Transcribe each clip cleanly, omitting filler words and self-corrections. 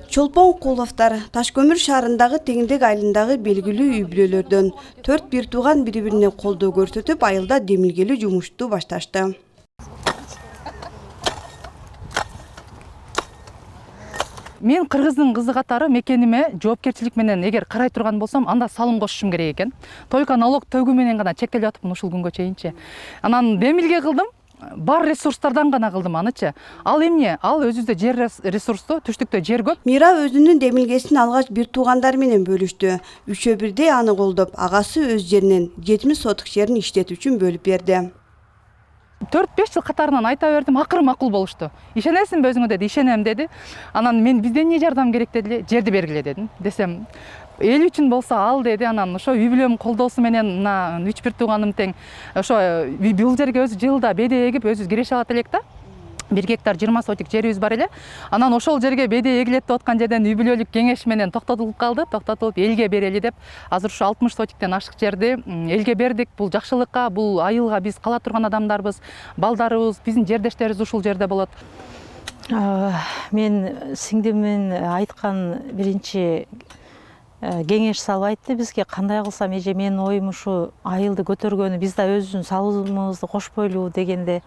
Чолпон Куловтар Ташкөмүр шаарындагы Теңдек айылындагы белгилүү үй-бүлөлөрдөн 4 бир тууган бири-бирине колдоо көрсөтүп, айылда демилгелүү жумушту башташты. Мен кыргыздын кызы катары мекениме жоопкерчилик менен эгер карай турган болсом, анда салым кошушум керек экен. Только налог төгүү менен гана чектелип атыпмын ушул күнгө чейинчи. Анан демилге кылдым. Бар ресурстардан гана кылдым анычы. Ал эмне? Ал өзүбүздө жер ресурсту, түштүктө жер көп. Мира өзүнүн демилгесин алгач бир туугандар менен бөлүштү. Үчөө бирдей аны колдоп, агасы өз жеринен 70 сотук жерин иштетүү үчүн бөлүп берди. 4-5 жыл катарынан айта бердим, акыры макул болушту. Ишенесиңби өзүңө деди, ишенем деди. Анан мен бизден эмне жардам керек деди, жерди бергиле дедим. Десем, эл үчүн болсо ал деди. Анан ошо үй бүлөм колдоосу менен мына 3-1 тууганым тең ошо бул жерге өзү жылда беде эгип өзүбүз киреше алат элек да. 1 гектар 20 сотик жерибиз бар эле. Анан ошол жерге беде эгилет деп аткан жерден үй бүлөлүк кеңеш менен токтотулуп калды. Токтотулуп элге берели деп. Азыр ушу 60 сотиктен ашык жерди элге бердик. Бул жакшылыкка, бул айылга биз кала турган адамдарбыз, балдарыбыз, биздин жердештерибиз ушул жерде болот. Мен сиңдимин айткан биринчи кеңеш салып айтты бизге, кандай кылсам эже менин оюм ушу айылды көтөргөнү, биз да өзүбүздүн салымыбызды кошпойлубу дегенде,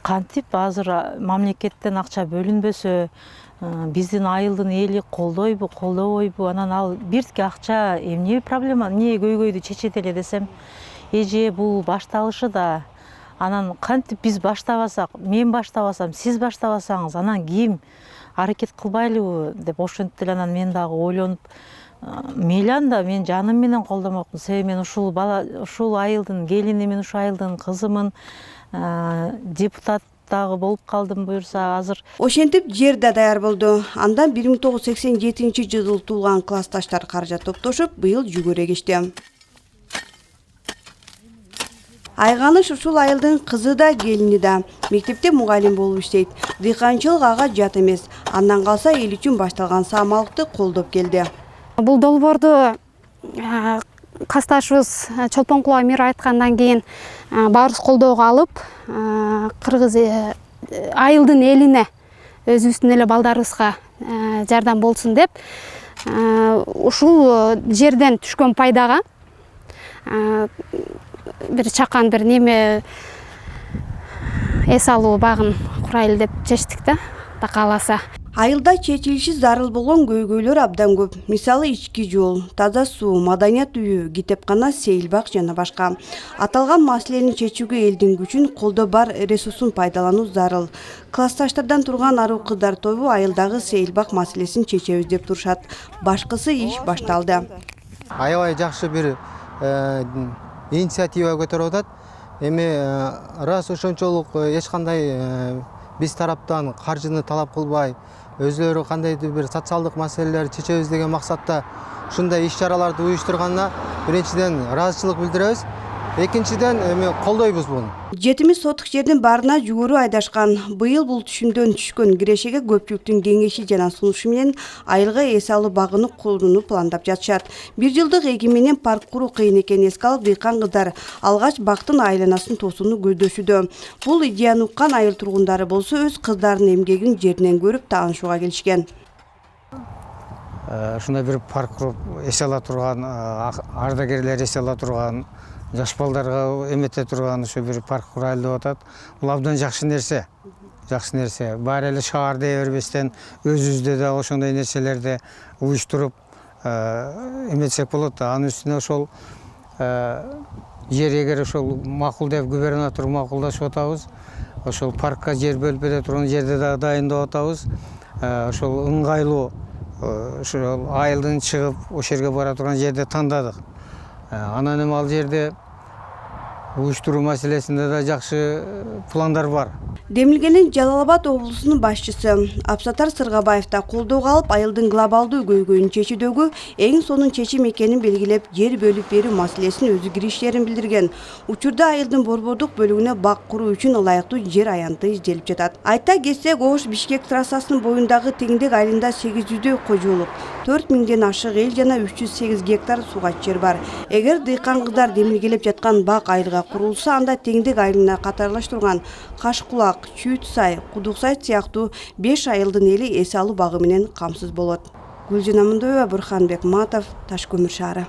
кантип азыр мамлекеттен акча бөлүнбөсө, биздин айылдын эли колдойбу, колдобойбу, анан ал биртке акча эмне проблема, эмне көйгөйдү чечет эле десем, эже бул башталышы да, анан кантип биз баштабасак, мен баштабасам, сиз баштабасаңыз, анан ким аракет кылбайлыбы деп ошентип эле анан мен дагы ойлонуп, мейли анда мен жаным менен колдомокмун, себеби мен ушул айылдын келинимин, ушул айылдын кызымын, депутат дагы болуп калдым буюрса азыр. Ошентип жер да даяр болду. Андан 1987-жылы туулган классташтар каражат топтошуп, быйыл жүгөрө кечти. Айганыш ушул айылдын кызы да, келини да. Мектепте мугалим болуп иштейт. Дыйканчылык ага жат эмес. Андан калса эл үчүн башталган саамалыкты колдоп келди. Бул долбоорду классташыбыз Чолпонкулова Мира айткандан кийин баарыбыз колдоого алып, кыргыз айылдын элине, өзүбүздүн эле балдарыбызга жардам болсун деп, ушул жерден түшкөн пайдага бир чакан бир неме эс алуу багын курайлы деп чечтик да, кааласа. Айылда чечилиши зарыл болгон көйгөйлөр абдан көп. Мисалы ички жол, таза суу, маданият үйү, китепкана, сейилбак жана башка. Аталган маселени чечүүгө элдин күчүн, колдо бар ресурсун пайдалануу зарыл. Классташтардан турган аруу кыздар тобу айылдагы сейилбак маселесин чечебиз деп турушат. Башкысы иш башталды. Аябай жакшы бир инициатива көтөрүп атат. Эми рас ошончолук эч кандай биз тараптан каржыны талап кылбай, өзлөрү кандайдыр бир социалдык маселелерди чечебиз деген максатта ушундай иш-чараларды уюштурганына биринчиден ыраазычылык билдиребиз. Экинчиден эми колдойбуз буну. 70 сотук жердин баарына жүгөрү айдашкан. Быйыл бул түшүмдөн түшкөн кирешеге көпчүлүктүн кеңеши жана сунушу менен айылга эс алуу багыны курууну пландап жатышат. 1 жылдык эки менен парк куруу кыйын экенин эске алып, дыйкан кыздар алгач бактын айланасын тосууну көздөшүүдө. Бул идеяны уккан айыл тургундары болсо өз кыздарынын эмгегин жеринен көрүп таанышууга келишкен. Ушундай бир парк куруп эс ала турган, ардагерлер эс ала турган, жаш балдарга эмете турган ушу бир парк курайлы деп атат. Бул абдан жакшы нерсе. Жакшы нерсе. Баары эле шаар дей бербестен өзүбүздө да ошондой нерселерди уюштуруп эметсек болот. Анын үстүнө ошол жер эгер ошол макул деп губернатор макулдашып атабыз. Ошол паркка жер бөлүп бере турган жерди да дайындап атабыз. Ошол ыңгайлуу ошол айылдан чыгып ошол жерге бара турган жерди тандадык. Анан эми ал жерде уюштуруу маселесинде да жакшы пландар бар. Демилгенин Жалал Абад облусунун башчысы Абсатар Сыргабаев да колдоого алып, айылдын глобалдуу көйгөйүн чечүүдөгү эң сонун чечим экенин белгилеп, жер бөлүп берүү маселесин өзү кириштерин билдирген. Учурда айылдын борбордук бөлүгүнө бак куруу үчүн ылайыктуу жер аянты изделип жатат. Айта кетсек, Ош-Бишкек трассасынын боюндагы Теңдек айылында 800дөй кожолук, 4000ден ашык эл жана 308 гектар суугат жер бар. Эгер дыйкан кыздар демилгелеп жаткан бак айылга курулса, анда теңдик айылына катарлаштырган Кашкулак, Чүйүт-Сай, Кудук-Сай сыяктуу 5 айылдын эли эс алуу багы менен камсыз болот. Гүлжан Амандоева, Бурханбек Матов, Таш көмүр шаары.